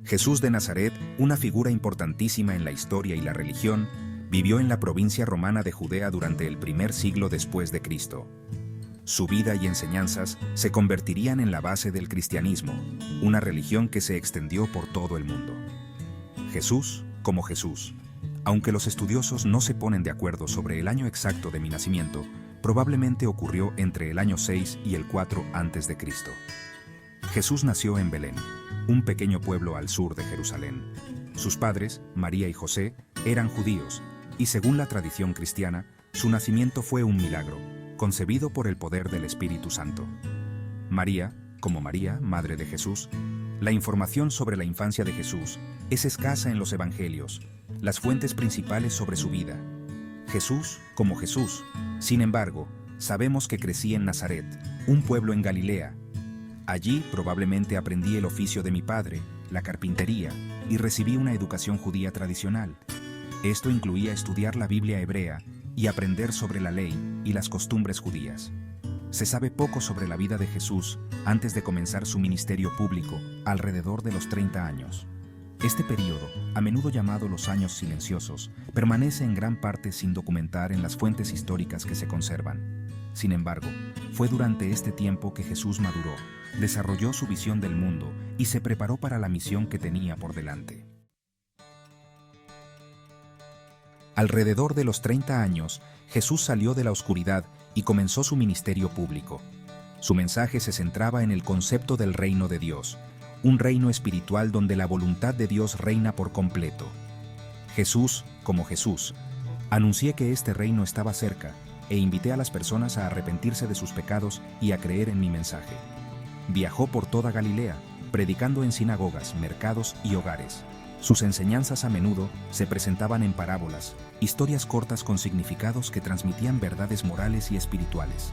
Jesús de Nazaret, una figura importantísima en la historia y la religión, vivió en la provincia romana de Judea durante el primer siglo después de Cristo. Su vida y enseñanzas se convertirían en la base del cristianismo, una religión que se extendió por todo el mundo. Jesús como Jesús. Aunque los estudiosos no se ponen de acuerdo sobre el año exacto de mi nacimiento, probablemente ocurrió entre el año 6 y el 4 a.C. Jesús nació en Belén, un pequeño pueblo al sur de Jerusalén. Sus padres, María y José, eran judíos, y según la tradición cristiana, su nacimiento fue un milagro, concebido por el poder del Espíritu Santo. María, como María, madre de Jesús. La información sobre la infancia de Jesús es escasa en los evangelios, las fuentes principales sobre su vida. Jesús como Jesús. Sin embargo, sabemos que crecí en Nazaret, un pueblo en Galilea. Allí probablemente aprendí el oficio de mi padre, la carpintería, y recibí una educación judía tradicional. Esto incluía estudiar la Biblia hebrea y aprender sobre la ley y las costumbres judías. Se sabe poco sobre la vida de Jesús antes de comenzar su ministerio público, alrededor de los 30 años. Este período, a menudo llamado los años silenciosos, permanece en gran parte sin documentar en las fuentes históricas que se conservan. Sin embargo, fue durante este tiempo que Jesús maduró, desarrolló su visión del mundo y se preparó para la misión que tenía por delante. Alrededor de los 30 años, Jesús salió de la oscuridad y comenzó su ministerio público. Su mensaje se centraba en el concepto del reino de Dios, un reino espiritual donde la voluntad de Dios reina por completo. Jesús, como Jesús, anuncié que este reino estaba cerca e invité a las personas a arrepentirse de sus pecados y a creer en mi mensaje. Viajó por toda Galilea, predicando en sinagogas, mercados y hogares. Sus enseñanzas a menudo se presentaban en parábolas, historias cortas con significados que transmitían verdades morales y espirituales.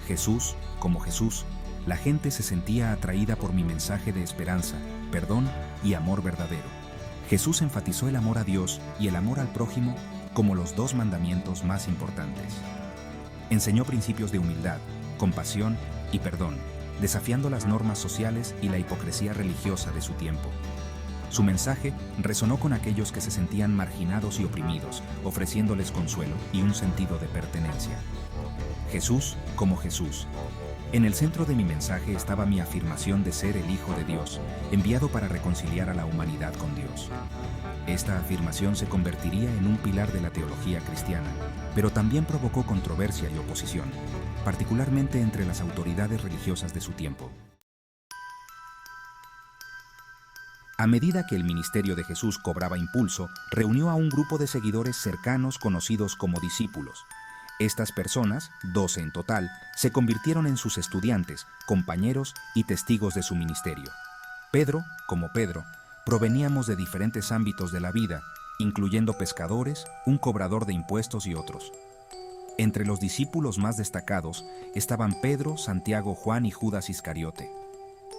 Jesús, como Jesús, la gente se sentía atraída por mi mensaje de esperanza, perdón y amor verdadero. Jesús enfatizó el amor a Dios y el amor al prójimo como los dos mandamientos más importantes. Enseñó principios de humildad, compasión y perdón, desafiando las normas sociales y la hipocresía religiosa de su tiempo. Su mensaje resonó con aquellos que se sentían marginados y oprimidos, ofreciéndoles consuelo y un sentido de pertenencia. Jesús como Jesús. En el centro de mi mensaje estaba mi afirmación de ser el Hijo de Dios, enviado para reconciliar a la humanidad con Dios. Esta afirmación se convertiría en un pilar de la teología cristiana, pero también provocó controversia y oposición, particularmente entre las autoridades religiosas de su tiempo. A medida que el ministerio de Jesús cobraba impulso, reunió a un grupo de seguidores cercanos conocidos como discípulos. Estas personas, 12 en total, se convirtieron en sus estudiantes, compañeros y testigos de su ministerio. Pedro, como Pedro, proveníamos de diferentes ámbitos de la vida, incluyendo pescadores, un cobrador de impuestos y otros. Entre los discípulos más destacados estaban Pedro, Santiago, Juan y Judas Iscariote.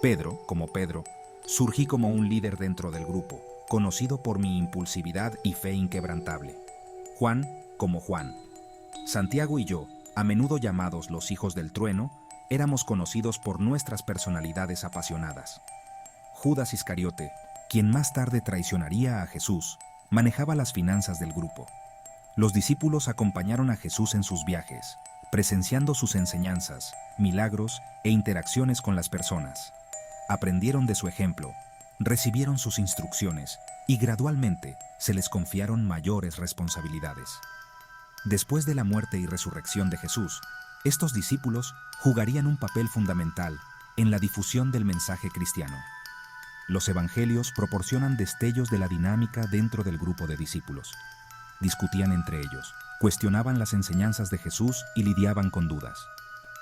Pedro, como Pedro, surgí como un líder dentro del grupo, conocido por mi impulsividad y fe inquebrantable. Juan, como Juan. Santiago y yo, a menudo llamados los hijos del trueno, éramos conocidos por nuestras personalidades apasionadas. Judas Iscariote, quien más tarde traicionaría a Jesús, manejaba las finanzas del grupo. Los discípulos acompañaron a Jesús en sus viajes, presenciando sus enseñanzas, milagros e interacciones con las personas. Aprendieron de su ejemplo, recibieron sus instrucciones y gradualmente se les confiaron mayores responsabilidades. Después de la muerte y resurrección de Jesús, estos discípulos jugarían un papel fundamental en la difusión del mensaje cristiano. Los evangelios proporcionan destellos de la dinámica dentro del grupo de discípulos. Discutían entre ellos, cuestionaban las enseñanzas de Jesús y lidiaban con dudas.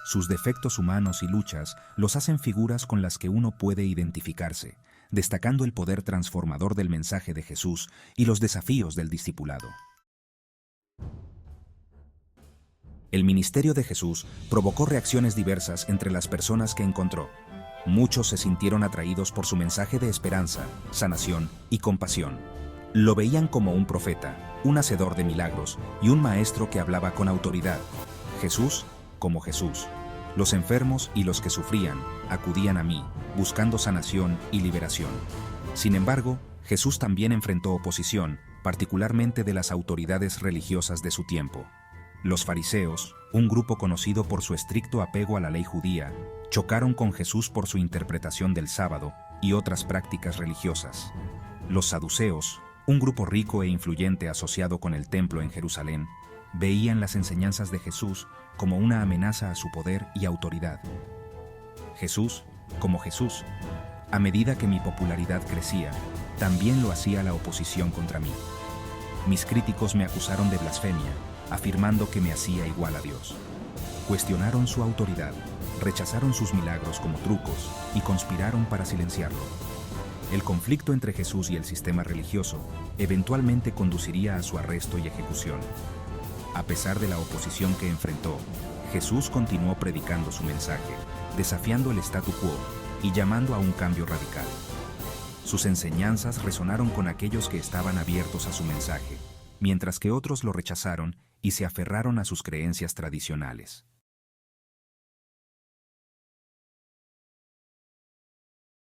Sus defectos humanos y luchas los hacen figuras con las que uno puede identificarse, destacando el poder transformador del mensaje de Jesús y los desafíos del discipulado. El ministerio de Jesús provocó reacciones diversas entre las personas que encontró. Muchos se sintieron atraídos por su mensaje de esperanza, sanación y compasión. Lo veían como un profeta, un hacedor de milagros y un maestro que hablaba con autoridad. Jesús como Jesús. Los enfermos y los que sufrían acudían a mí, buscando sanación y liberación. Sin embargo, Jesús también enfrentó oposición, particularmente de las autoridades religiosas de su tiempo. Los fariseos, un grupo conocido por su estricto apego a la ley judía, chocaron con Jesús por su interpretación del sábado y otras prácticas religiosas. Los saduceos, un grupo rico e influyente asociado con el templo en Jerusalén, veían las enseñanzas de Jesús como una amenaza a su poder y autoridad. Jesús, como Jesús, a medida que mi popularidad crecía, también lo hacía la oposición contra mí. Mis críticos me acusaron de blasfemia, afirmando que me hacía igual a Dios. Cuestionaron su autoridad, rechazaron sus milagros como trucos y conspiraron para silenciarlo. El conflicto entre Jesús y el sistema religioso eventualmente conduciría a su arresto y ejecución. A pesar de la oposición que enfrentó, Jesús continuó predicando su mensaje, desafiando el statu quo y llamando a un cambio radical. Sus enseñanzas resonaron con aquellos que estaban abiertos a su mensaje, mientras que otros lo rechazaron y se aferraron a sus creencias tradicionales.